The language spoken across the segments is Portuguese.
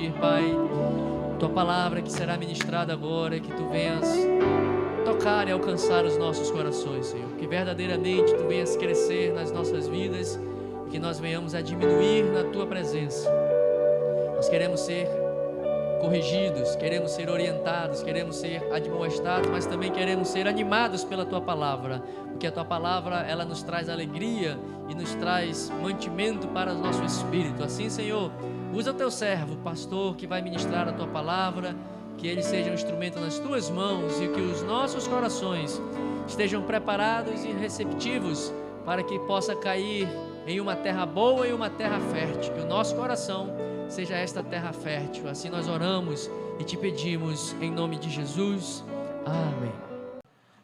pedir, Pai, Tua palavra que será ministrada agora, que Tu venhas tocar e alcançar os nossos corações, Senhor, que verdadeiramente Tu venhas crescer nas nossas vidas, e que nós venhamos a diminuir na Tua presença. Nós queremos ser corrigidos, queremos ser orientados, queremos ser admoestados, mas também queremos ser animados pela Tua palavra, porque a Tua palavra, ela nos traz alegria e nos traz mantimento para o nosso espírito. Assim, Senhor, usa o Teu servo, pastor, que vai ministrar a Tua palavra, que ele seja um instrumento nas Tuas mãos e que os nossos corações estejam preparados e receptivos para que possa cair em uma terra boa e uma terra fértil, que o nosso coração seja esta terra fértil. Assim nós oramos e Te pedimos em nome de Jesus, amém.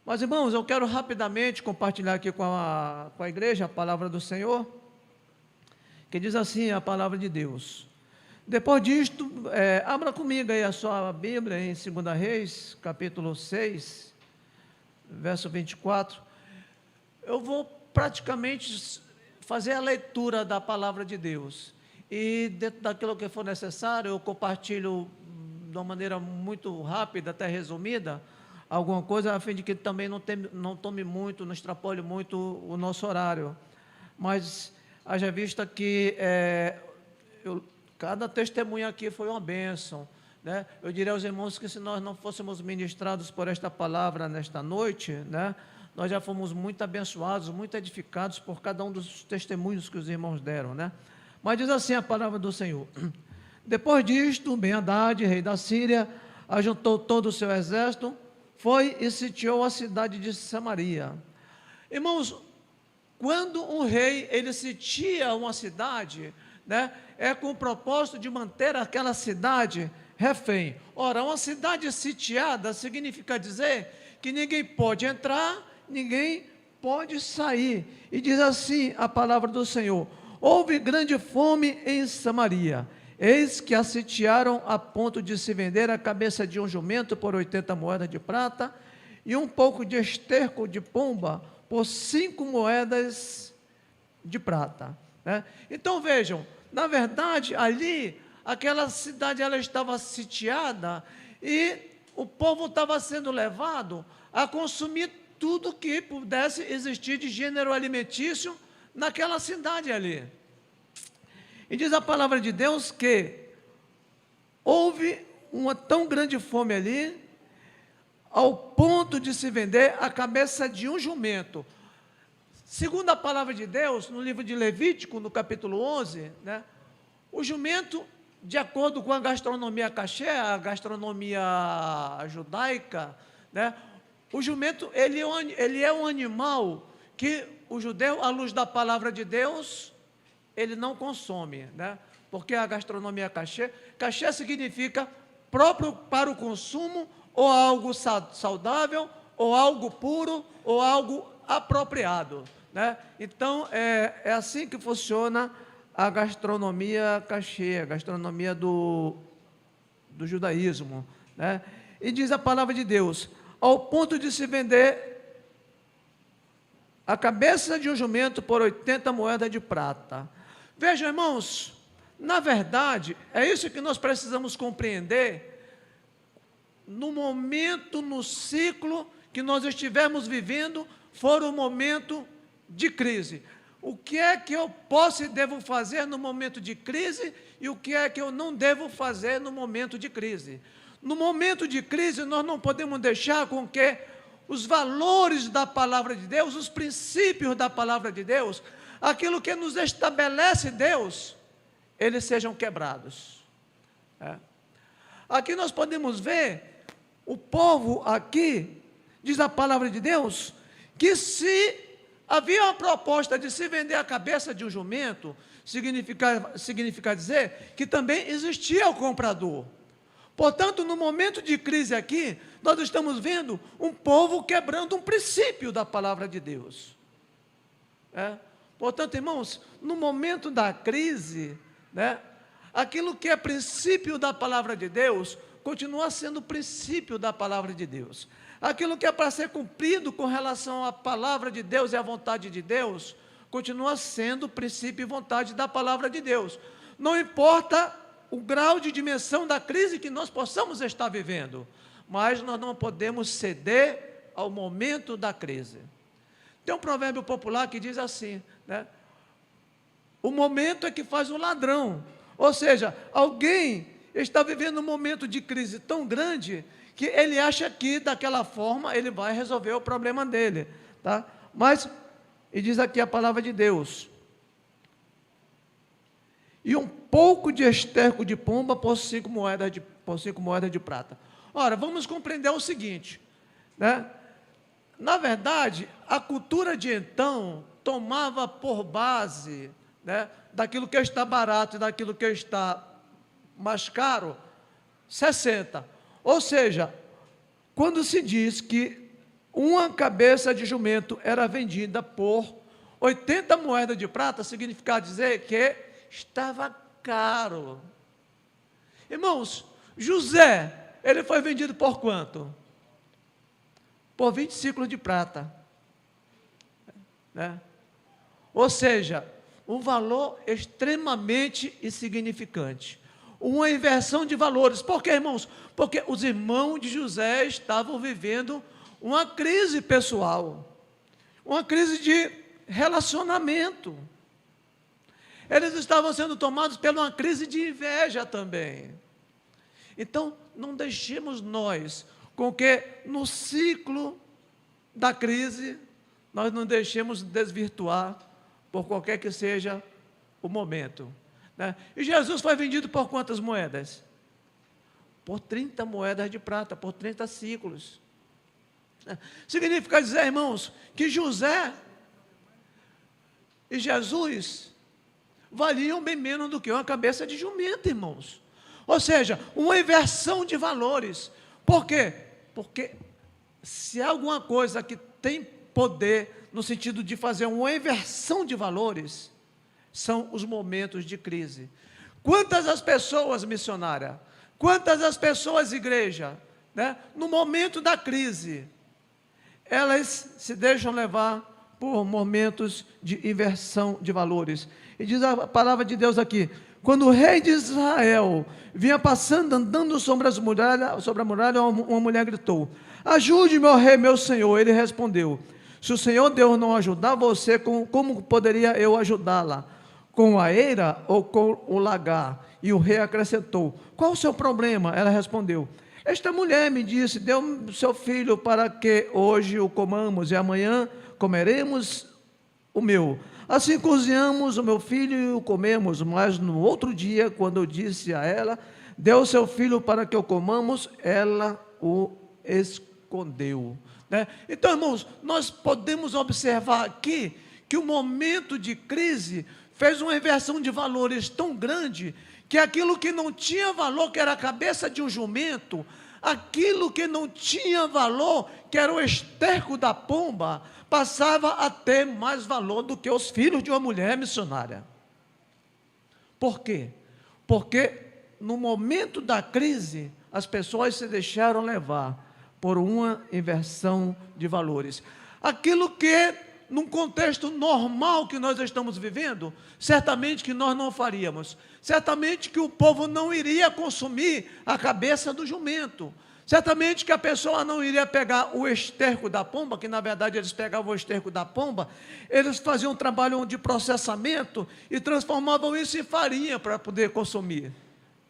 Mas, irmãos, eu quero rapidamente compartilhar aqui com a igreja a palavra do Senhor, que diz assim, a palavra de Deus. Depois disto, abra comigo aí a sua Bíblia em 2 Reis, capítulo 6, verso 24. Eu vou praticamente fazer a leitura da palavra de Deus. E dentro daquilo que for necessário, eu compartilho de uma maneira muito rápida, até resumida, alguma coisa, a fim de que também não tome muito, não extrapole muito o nosso horário. Mas, haja vista que cada testemunho aqui foi uma bênção, né? Eu diria aos irmãos que se nós não fôssemos ministrados por esta palavra nesta noite, né, nós já fomos muito abençoados, muito edificados por cada um dos testemunhos que os irmãos deram, né? Mas diz assim a palavra do Senhor. Depois disto, Ben-Hadad, rei da Síria, ajuntou todo o seu exército, foi e sitiou a cidade de Samaria. Irmãos, quando um rei, ele sitia uma cidade, né, é com o propósito de manter aquela cidade refém. Ora, uma cidade sitiada significa dizer que ninguém pode entrar, ninguém pode sair. E diz assim a palavra do Senhor: houve grande fome em Samaria, eis que a sitiaram a ponto de se vender a cabeça de um jumento por 80 moedas de prata, e um pouco de esterco de pomba por 5 moedas de prata, né? Então vejam, na verdade ali, aquela cidade ela estava sitiada, e o povo estava sendo levado a consumir tudo que pudesse existir de gênero alimentício naquela cidade ali. E diz a palavra de Deus que houve uma tão grande fome ali, ao ponto de se vender a cabeça de um jumento. Segundo a palavra de Deus, no livro de Levítico, no capítulo 11, né, o jumento, de acordo com a gastronomia caché, a gastronomia judaica, né, o jumento, ele é um animal que o judeu, à luz da palavra de Deus, ele não consome, né? Porque a gastronomia caché significa próprio para o consumo, ou algo saudável, ou algo puro, ou algo apropriado, né? Então, é assim que funciona a gastronomia caché, a gastronomia do judaísmo, né? E diz a palavra de Deus, ao ponto de se vender a cabeça de um jumento por 80 moedas de prata. Vejam, irmãos, na verdade, é isso que nós precisamos compreender no momento, no ciclo que nós estivermos vivendo, for um momento de crise. O que é que eu posso e devo fazer no momento de crise e o que é que eu não devo fazer no momento de crise? No momento de crise, nós não podemos deixar com que os valores da palavra de Deus, os princípios da palavra de Deus, aquilo que nos estabelece Deus, eles sejam quebrados. Aqui nós podemos ver, o povo aqui, diz a palavra de Deus, que se havia uma proposta de se vender a cabeça de um jumento, significa dizer que também existia o comprador. Portanto, no momento de crise aqui, nós estamos vendo um povo quebrando um princípio da palavra de Deus. Portanto, irmãos, no momento da crise, né, aquilo que é princípio da palavra de Deus, continua sendo princípio da palavra de Deus. Aquilo que é para ser cumprido com relação à palavra de Deus e à vontade de Deus, continua sendo princípio e vontade da palavra de Deus. Não importa o grau de dimensão da crise que nós possamos estar vivendo, mas nós não podemos ceder ao momento da crise. Tem um provérbio popular que diz assim, né? O momento é que faz o ladrão. Ou seja, alguém está vivendo um momento de crise tão grande que ele acha que daquela forma ele vai resolver o problema dele, tá? Mas, e diz aqui a palavra de Deus, e um pouco de esterco de pomba por 5 moedas de prata. Ora, vamos compreender o seguinte, né? Na verdade, a cultura de então tomava por base, né, daquilo que está barato e daquilo que está mais caro, 60. Ou seja, quando se diz que uma cabeça de jumento era vendida por 80 moedas de prata, significa dizer que estava caro. Irmãos, José, ele foi vendido por quanto? Por 20 ciclos de prata, né? Ou seja, um valor extremamente insignificante, uma inversão de valores. Por quê, irmãos? Porque os irmãos de José estavam vivendo uma crise pessoal, uma crise de relacionamento. Eles estavam sendo tomados por uma crise de inveja também. Então, não deixemos nós com que no ciclo da crise, nós não deixemos desvirtuar por qualquer que seja o momento, né? E Jesus foi vendido por quantas moedas? Por 30 moedas de prata, por 30 ciclos. Significa dizer, irmãos, que José e Jesus valiam bem menos do que uma cabeça de jumento, irmãos. Ou seja, uma inversão de valores. Por quê? Porque se há alguma coisa que tem poder no sentido de fazer uma inversão de valores, são os momentos de crise. Quantas as pessoas, missionária, quantas as pessoas, igreja, né, no momento da crise, elas se deixam levar por momentos de inversão de valores. E diz a palavra de Deus aqui, quando o rei de Israel vinha passando, andando sobre a muralha, uma mulher gritou, ajude-me, ó rei, meu senhor. Ele respondeu, se o Senhor Deus não ajudar você, como poderia eu ajudá-la? Com a eira ou com o lagar? E o rei acrescentou, qual o seu problema? Ela respondeu, esta mulher me disse, dê o seu filho para que hoje o comamos e amanhã comeremos o meu. Assim cozinhamos o meu filho e o comemos, mas no outro dia, quando eu disse a ela, dê o seu filho para que o comamos, ela o escondeu, né? Então, irmãos, nós podemos observar aqui que o momento de crise fez uma inversão de valores tão grande, que aquilo que não tinha valor, que era a cabeça de um jumento, aquilo que não tinha valor, que era o esterco da pomba, passava a ter mais valor do que os filhos de uma mulher missionária. Por quê? Porque no momento da crise, as pessoas se deixaram levar por uma inversão de valores. Aquilo que, num contexto normal que nós estamos vivendo, certamente que nós não faríamos. Certamente que o povo não iria consumir a cabeça do jumento. Certamente que a pessoa não iria pegar o esterco da pomba, que na verdade eles pegavam o esterco da pomba, eles faziam um trabalho de processamento e transformavam isso em farinha para poder consumir,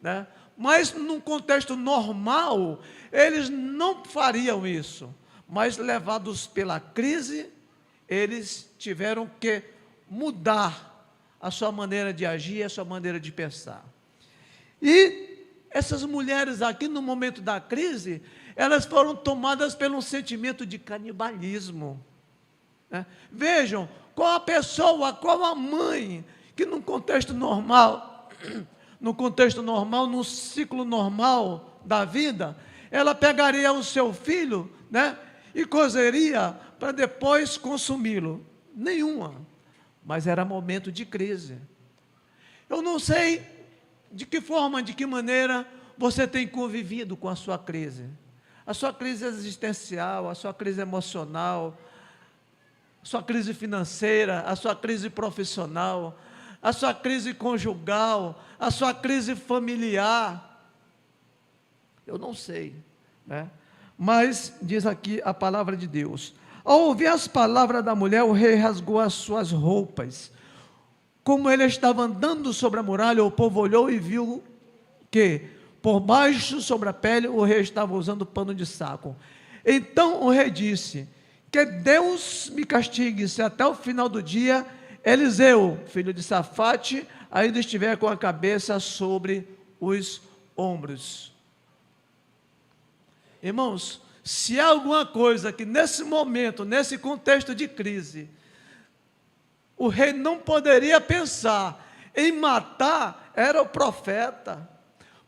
né? Mas num contexto normal, eles não fariam isso, mas levados pela crise, eles tiveram que mudar a sua maneira de agir, a sua maneira de pensar. E essas mulheres aqui, no momento da crise, elas foram tomadas pelo sentimento de canibalismo, né? Vejam, qual a pessoa, qual a mãe, que num contexto normal, num ciclo normal da vida, ela pegaria o seu filho, né, e cozeria para depois consumi-lo? Nenhuma. Mas era momento de crise. Eu não sei de que forma, de que maneira você tem convivido com a sua crise existencial, a sua crise emocional, a sua crise financeira, a sua crise profissional, a sua crise conjugal, a sua crise familiar. Eu não sei, né? Mas diz aqui a palavra de Deus: ao ouvir as palavras da mulher, o rei rasgou as suas roupas. Como ele estava andando sobre a muralha, o povo olhou e viu que por baixo, sobre a pele, o rei estava usando pano de saco. Então o rei disse: que Deus me castigue, se até o final do dia Eliseu, filho de Safate, ainda estiver com a cabeça sobre os ombros. Irmãos, se há alguma coisa que nesse momento, nesse contexto de crise, o rei não poderia pensar em matar, era o profeta.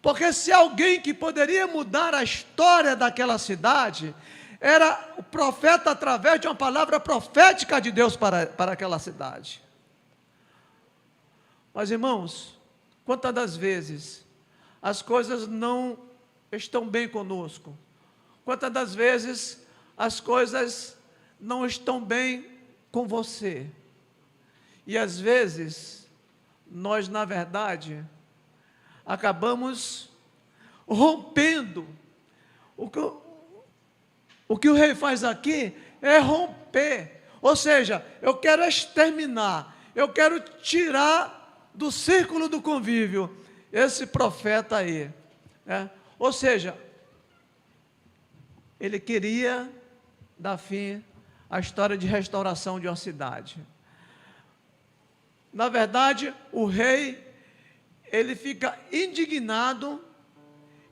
Porque se alguém que poderia mudar a história daquela cidade, era o profeta através de uma palavra profética de Deus para aquela cidade. Mas, irmãos, quantas das vezes as coisas não estão bem conosco? Quantas das vezes as coisas não estão bem com você? E às vezes, nós, na verdade, acabamos rompendo. O que o rei faz aqui é romper. Ou seja, eu quero exterminar, eu quero tirar do círculo do convívio esse profeta aí, né? Ou seja, ele queria dar fim à história de restauração de uma cidade. Na verdade, o rei, ele fica indignado,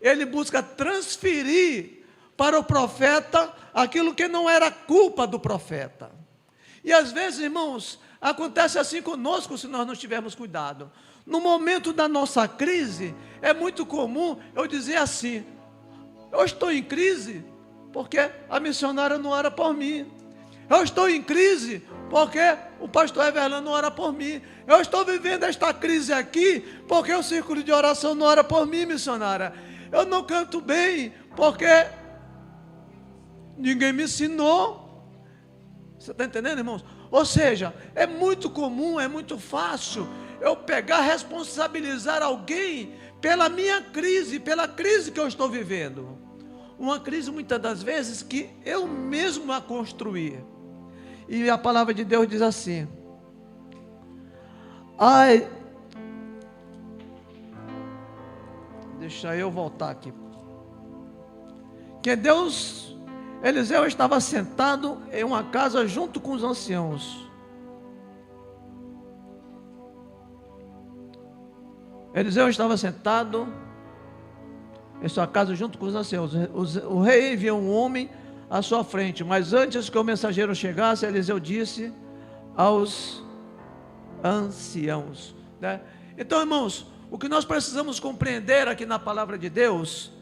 ele busca transferir para o profeta aquilo que não era culpa do profeta. E às vezes, irmãos, acontece assim conosco se nós não tivermos cuidado. No momento da nossa crise, é muito comum eu dizer assim: eu estou em crise porque a missionária não ora por mim. Eu estou em crise porque o pastor Everlando não ora por mim. Eu estou vivendo esta crise aqui porque o círculo de oração não ora por mim, missionária. Eu não canto bem porque ninguém me ensinou. Você está entendendo, irmãos? Ou seja, é muito comum, é muito fácil eu pegar, responsabilizar alguém pela minha crise, pela crise que eu estou vivendo. Uma crise muitas das vezes que eu mesmo a construí. E a palavra de Deus diz assim: deixa eu voltar aqui. Que Eliseu estava sentado em uma casa junto com os anciãos. Eliseu estava sentado em sua casa junto com os anciãos. O rei enviou um homem à sua frente, mas antes que o mensageiro chegasse, Eliseu disse aos anciãos, né? Então, irmãos, o que nós precisamos compreender aqui na palavra de Deus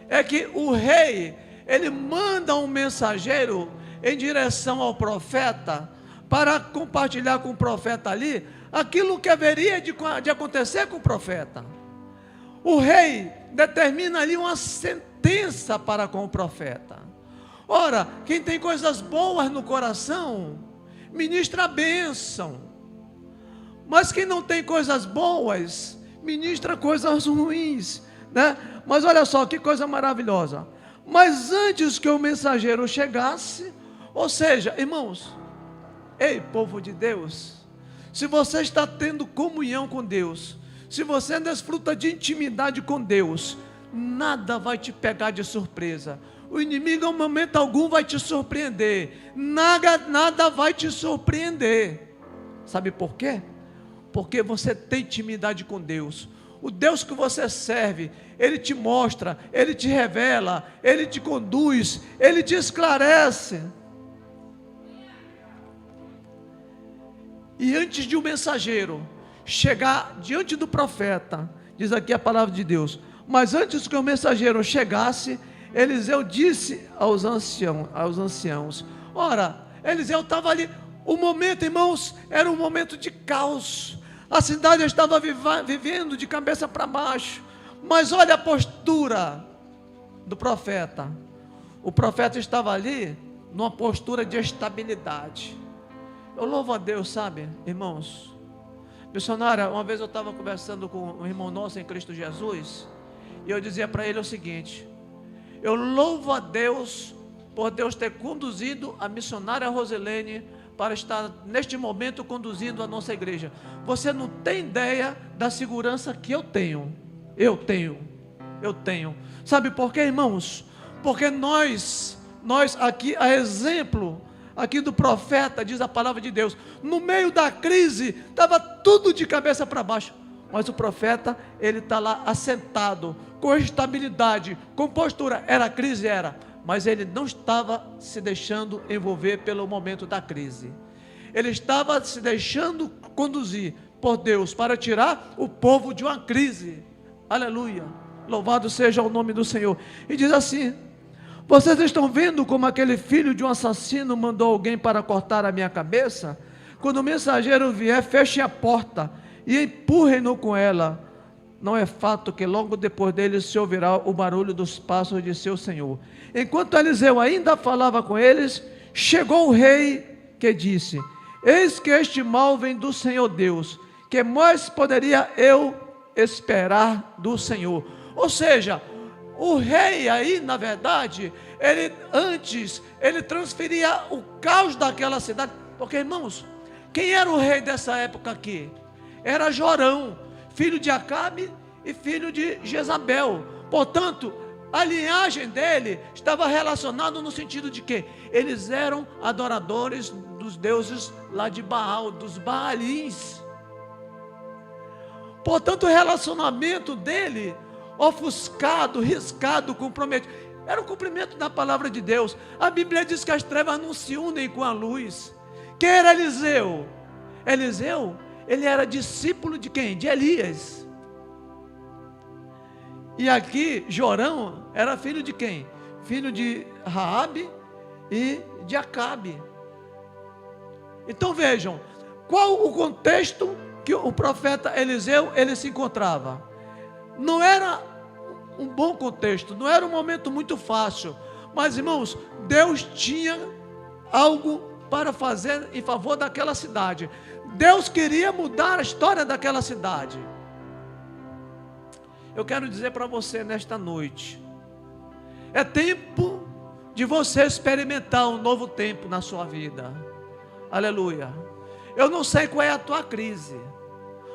é que o rei, ele manda um mensageiro em direção ao profeta para compartilhar com o profeta ali aquilo que haveria de acontecer com o profeta. O rei determina ali uma sentença para com o profeta. Ora, quem tem coisas boas no coração, ministra a bênção. Mas quem não tem coisas boas, ministra coisas ruins, né? Mas olha só que coisa maravilhosa. Mas antes que o mensageiro chegasse, ou seja, irmãos, ei, povo de Deus, se você está tendo comunhão com Deus, se você desfruta de intimidade com Deus, nada vai te pegar de surpresa. O inimigo, em momento algum, vai te surpreender. Nada vai te surpreender. Sabe por quê? Porque você tem intimidade com Deus. O Deus que você serve, Ele te mostra, Ele te revela, Ele te conduz, Ele te esclarece. E antes de um mensageiro chegar diante do profeta, diz aqui a palavra de Deus, mas antes que o mensageiro chegasse, Eliseu disse aos anciãos, ora, Eliseu estava ali, o momento, irmãos, era um momento de caos, a cidade estava vivendo de cabeça para baixo, mas olha a postura do profeta. O profeta estava ali numa postura de estabilidade. Eu louvo a Deus, sabe, irmãos, Missionária, uma vez eu estava conversando com um irmão nosso em Cristo Jesus, e eu dizia para ele o seguinte: eu louvo a Deus por Deus ter conduzido a missionária Rosilene para estar neste momento conduzindo a nossa igreja. Você não tem ideia da segurança que eu tenho. Eu tenho. Sabe por quê, irmãos? Porque nós aqui, a exemplo aqui do profeta, diz a palavra de Deus, no meio da crise, estava tudo de cabeça para baixo, mas o profeta, ele está lá assentado, com estabilidade, com postura. Era crise? Era, mas ele não estava se deixando envolver pelo momento da crise, ele estava se deixando conduzir por Deus, para tirar o povo de uma crise. Aleluia, louvado seja o nome do Senhor. E diz assim: vocês estão vendo como aquele filho de um assassino mandou alguém para cortar a minha cabeça? Quando o mensageiro vier, fechem a porta e empurrem-no com ela. Não é fato que logo depois dele se ouvirá o barulho dos passos de seu senhor. Enquanto Eliseu ainda falava com eles, chegou o rei, que disse: eis que este mal vem do Senhor Deus, que mais poderia eu esperar do Senhor? Ou seja, o rei aí, na verdade, ele transferia o caos daquela cidade. Porque, irmãos, quem era o rei dessa época aqui? Era Jorão, filho de Acabe e filho de Jezabel. Portanto, a linhagem dele estava relacionada no sentido de que eles eram adoradores dos deuses lá de Baal, dos Baalins. Portanto, o relacionamento dele ofuscado, riscado, comprometido, era o cumprimento da palavra de Deus. A Bíblia diz que as trevas não se unem com a luz. Quem era Eliseu? Eliseu, ele era discípulo de quem? De Elias. E aqui, Jorão era filho de quem? Filho de Raabe e de Acabe. Então vejam, qual o contexto que o profeta Eliseu, ele se encontrava? Não era um bom contexto, não era um momento muito fácil, mas, irmãos, Deus tinha algo para fazer em favor daquela cidade. Deus queria mudar a história daquela cidade. Eu quero dizer para você nesta noite, é tempo de você experimentar um novo tempo na sua vida. Aleluia. Eu não sei qual é a tua crise,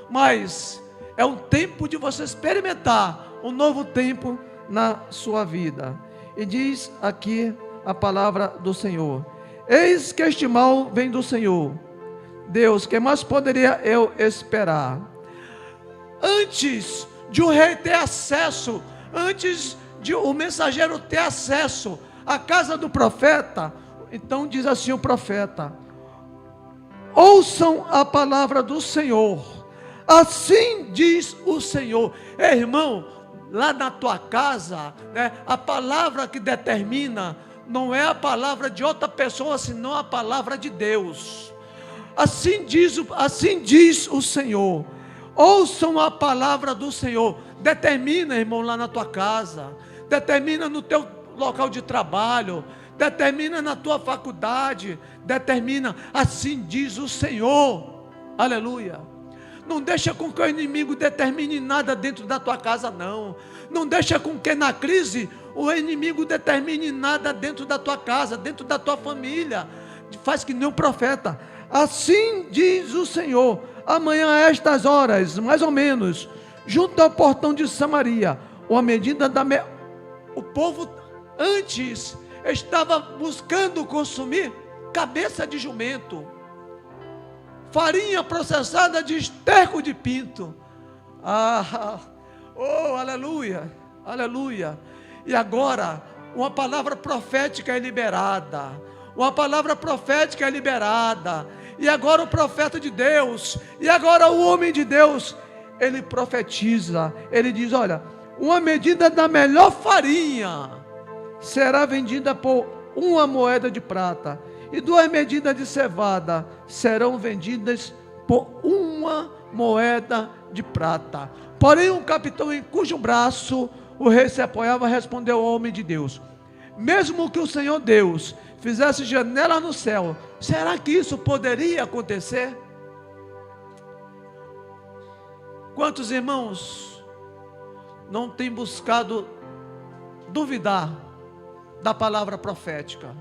mas é um tempo de você experimentar um novo tempo na sua vida. E diz aqui a palavra do Senhor: eis que este mal vem do Senhor Deus, que mais poderia eu esperar? Antes de o rei ter acesso, antes de o mensageiro ter acesso à casa do profeta, então diz assim o profeta: ouçam a palavra do Senhor, assim diz o Senhor. Irmão, lá na tua casa, né, a palavra que determina não é a palavra de outra pessoa, senão a palavra de Deus. Assim diz o Senhor. Ouçam a palavra do Senhor. Determina, irmão, lá na tua casa, determina no teu local de trabalho, determina na tua faculdade, determina, assim diz o Senhor. Aleluia. Não deixa com que o inimigo determine nada dentro da tua casa, não. Não deixa com que na crise o inimigo determine nada dentro da tua casa, dentro da tua família. Faz que nem o profeta. Assim diz o Senhor: amanhã a estas horas, mais ou menos, junto ao portão de Samaria, uma medida o povo antes estava buscando consumir cabeça de jumento, farinha processada de esterco de pinto. Aleluia, aleluia. E agora, uma palavra profética é liberada. Uma palavra profética é liberada. E agora o profeta de Deus, e agora o homem de Deus, ele profetiza. Ele diz: olha, uma medida da melhor farinha será vendida por 1 moeda de prata, e 2 medidas de cevada serão vendidas por 1 moeda de prata. Porém, um capitão em cujo braço o rei se apoiava respondeu ao homem de Deus: mesmo que o Senhor Deus fizesse janela no céu, será que isso poderia acontecer? Quantos irmãos não têm buscado duvidar da palavra profética?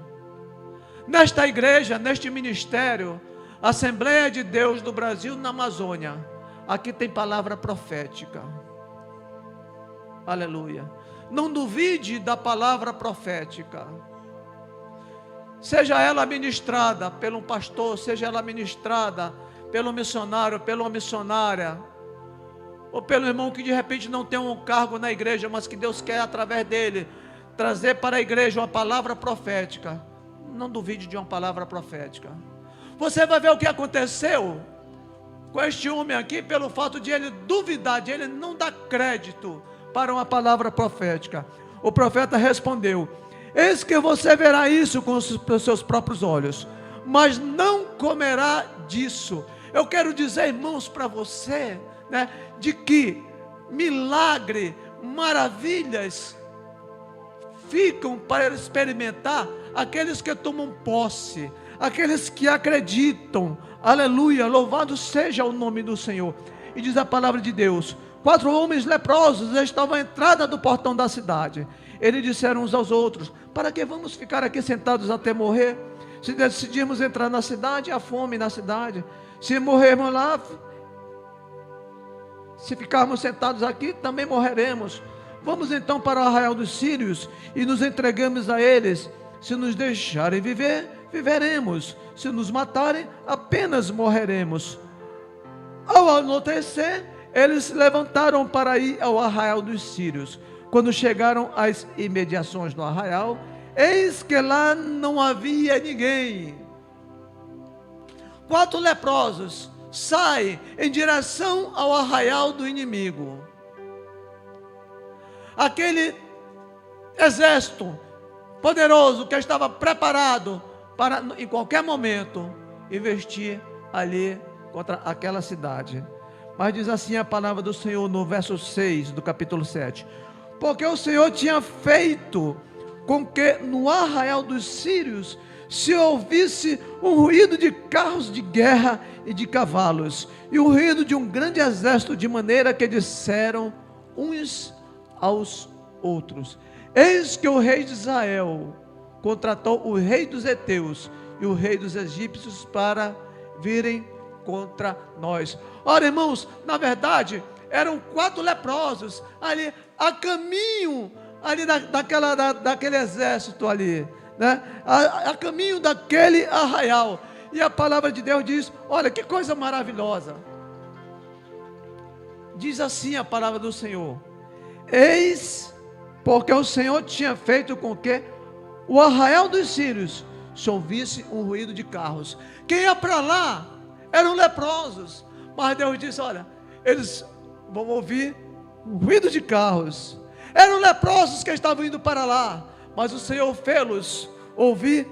Nesta igreja, neste ministério, Assembleia de Deus do Brasil na Amazônia, aqui tem palavra profética. Aleluia. Não duvide da palavra profética. Seja ela ministrada pelo pastor, seja ela ministrada pelo missionário, pela missionária, ou pelo irmão que de repente não tem um cargo na igreja, mas que Deus quer através dele trazer para a igreja uma palavra profética. Não duvide de uma palavra profética. Você vai ver o que aconteceu com este homem aqui, pelo fato de ele duvidar, de ele não dar crédito para uma palavra profética. O profeta respondeu: eis que você verá isso com os seus próprios olhos, mas não comerá disso. Eu quero dizer, irmãos, para você, né, de que milagre, maravilhas ficam para experimentar aqueles que tomam posse, aqueles que acreditam. Aleluia, louvado seja o nome do Senhor. E diz a palavra de Deus: 4 homens leprosos estavam à entrada do portão da cidade. Eles disseram uns aos outros: para que vamos ficar aqui sentados até morrer? Se decidirmos entrar na cidade, há fome na cidade. Se morrermos lá, se ficarmos sentados aqui, também morreremos. Vamos então para o arraial dos sírios e nos entregamos a eles. Se nos deixarem viver, viveremos. Se nos matarem, apenas morreremos. Ao anoitecer, eles se levantaram para ir ao arraial dos sírios. Quando chegaram às imediações do arraial, eis que lá não havia ninguém. 4 leprosos saem em direção ao arraial do inimigo. Aquele exército poderoso que estava preparado para, em qualquer momento, investir ali contra aquela cidade. Mas diz assim a palavra do Senhor no verso 6 do capítulo 7: porque o Senhor tinha feito com que no arraial dos sírios se ouvisse um ruído de carros de guerra e de cavalos, e o ruído de um grande exército, de maneira que disseram uns aos outros: eis que o rei de Israel contratou o rei dos heteus e o rei dos egípcios para virem contra nós. Ora, irmãos, na verdade eram 4 leprosos ali a caminho ali daquele exército ali, né? A caminho daquele arraial. E a palavra de Deus diz: olha que coisa maravilhosa. Diz assim a palavra do Senhor: eis, porque o Senhor tinha feito com que o arraial dos sírios se ouvisse um ruído de carros. Quem ia para lá eram leprosos, mas Deus disse: olha, eles vão ouvir um ruído de carros. Eram leprosos que estavam indo para lá, mas o Senhor fê-los ouvir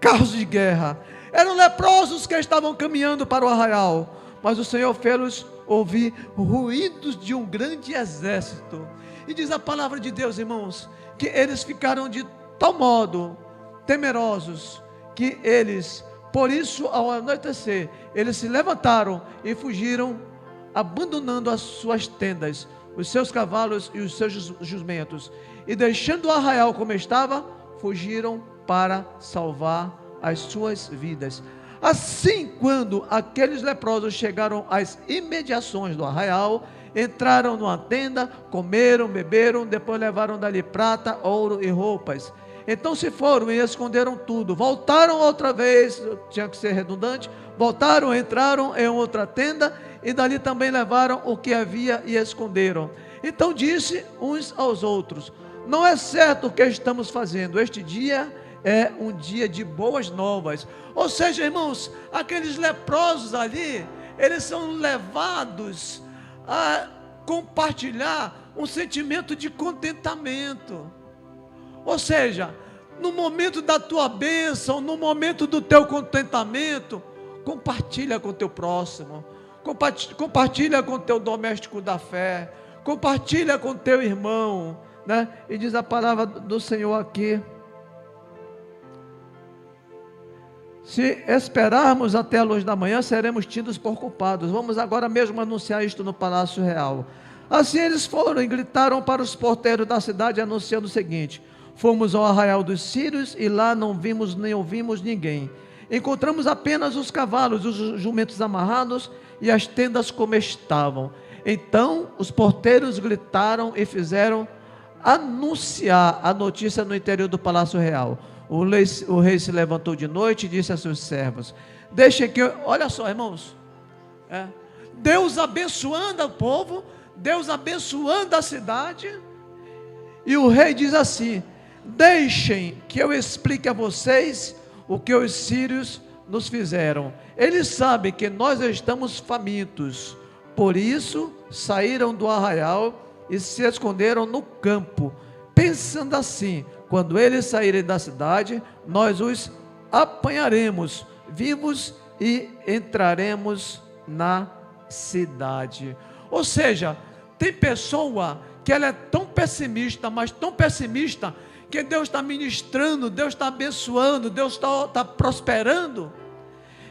carros de guerra. Eram leprosos que estavam caminhando para o arraial, mas o Senhor fê-los ouvir ruídos de um grande exército. E diz a palavra de Deus, irmãos, que eles ficaram de tal modo temerosos, que eles, por isso, ao anoitecer, eles se levantaram e fugiram, abandonando as suas tendas, os seus cavalos e os seus jumentos, e deixando o arraial como estava, fugiram para salvar as suas vidas. Assim, quando aqueles leprosos chegaram às imediações do arraial, entraram numa tenda, comeram, beberam, depois levaram dali prata, ouro e roupas. Então se foram e esconderam tudo. Voltaram outra vez, tinha que ser redundante, voltaram, entraram em outra tenda e dali também levaram o que havia e esconderam. Então disse uns aos outros: não é certo o que estamos fazendo, este dia é um dia de boas novas. Ou seja, irmãos, aqueles leprosos ali, eles são levados a compartilhar um sentimento de contentamento. Ou seja, no momento da tua bênção, no momento do teu contentamento, compartilha com o teu próximo, compartilha com o teu doméstico da fé, compartilha com o teu irmão, né? E diz a palavra do Senhor aqui: Se esperarmos até a luz da manhã, seremos tidos por culpados. Vamos agora mesmo anunciar isto no Palácio Real. Assim eles foram e gritaram para os porteiros da cidade, anunciando o seguinte: fomos ao arraial dos sírios e lá não vimos nem ouvimos ninguém. Encontramos apenas os cavalos, os jumentos amarrados e as tendas como estavam. Então os porteiros gritaram e fizeram anunciar a notícia no interior do Palácio Real. O rei se levantou de noite e disse a seus servos: deixem que olha só, irmãos, Deus abençoando o povo, Deus abençoando a cidade, e o rei diz assim: deixem que eu explique a vocês o que os sírios nos fizeram. Eles sabem que nós estamos famintos, por isso saíram do arraial e se esconderam no campo, pensando assim: quando eles saírem da cidade, nós os apanharemos vivos e entraremos na cidade. Ou seja, tem pessoa que ela é tão pessimista, mas tão pessimista, que Deus está ministrando, Deus está abençoando, Deus está prosperando,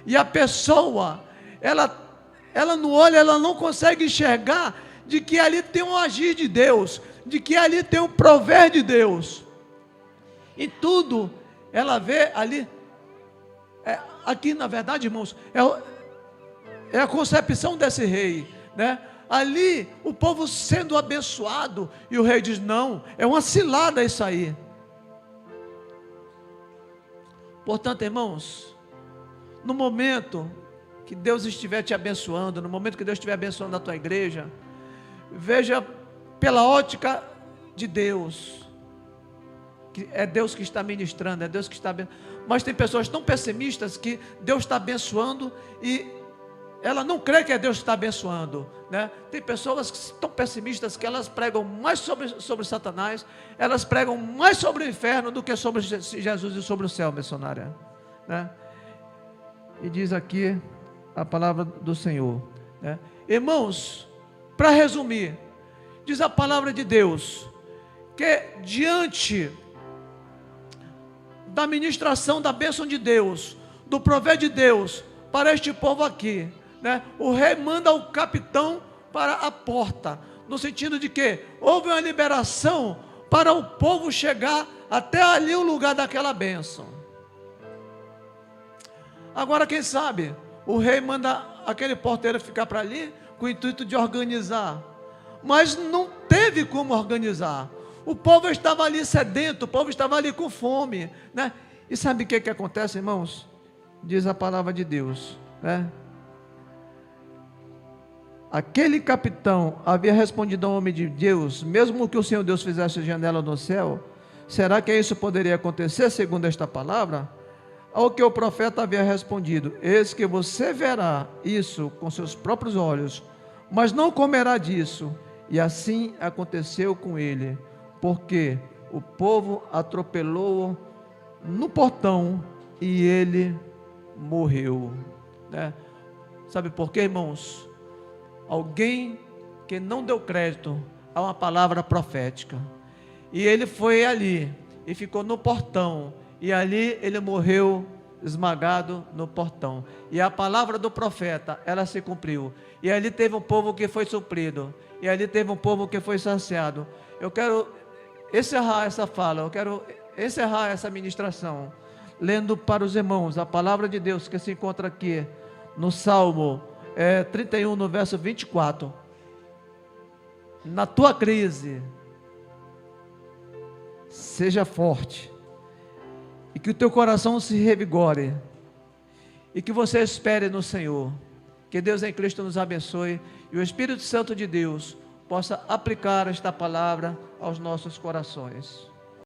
e a pessoa, ela não olha, ela não consegue enxergar de que ali tem um agir de Deus, de que ali tem um prover de Deus. Em tudo, ela vê ali, aqui na verdade, irmãos, é a concepção desse rei, né? Ali, o povo sendo abençoado, e o rei diz: não, é uma cilada isso aí. Portanto, irmãos, no momento que Deus estiver te abençoando, no momento que Deus estiver abençoando a tua igreja, veja pela ótica de Deus, que é Deus que está ministrando, é Deus que está abençoando. Mas tem pessoas tão pessimistas que Deus está abençoando e ela não crê que é Deus que está abençoando, né? Tem pessoas que tão pessimistas que elas pregam mais sobre Satanás, elas pregam mais sobre o inferno do que sobre Jesus e sobre o céu, missionária, né? E diz aqui a palavra do Senhor, né? Irmãos, para resumir, diz a palavra de Deus que diante da ministração da bênção de Deus, do prover de Deus para este povo aqui, né, o rei manda o capitão para a porta, no sentido de que houve uma liberação para o povo chegar até ali o lugar daquela bênção. Agora, quem sabe o rei manda aquele porteiro ficar para ali com o intuito de organizar, mas não teve como organizar. O povo estava ali sedento, o povo estava ali com fome, né? E sabe o que acontece, irmãos? Diz a palavra de Deus, né? Aquele capitão havia respondido ao homem de Deus: mesmo que o Senhor Deus fizesse janela no céu, será que isso poderia acontecer segundo esta palavra? Ao que o profeta havia respondido: eis que você verá isso com seus próprios olhos, mas não comerá disso. E assim aconteceu com ele, porque o povo atropelou-o no portão e ele morreu, né? Sabe por quê, irmãos? Alguém que não deu crédito a uma palavra profética, e ele foi ali e ficou no portão, e ali ele morreu esmagado no portão, e a palavra do profeta, ela se cumpriu, e ali teve um povo que foi suprido, e ali teve um povo que foi saciado. Eu quero encerrar essa fala, eu quero encerrar essa ministração lendo para os irmãos a palavra de Deus que se encontra aqui no Salmo 31, no verso 24. Na tua crise, seja forte, e que o teu coração se revigore, e que você espere no Senhor. Que Deus em Cristo nos abençoe, e o Espírito Santo de Deus possa aplicar esta palavra aos nossos corações.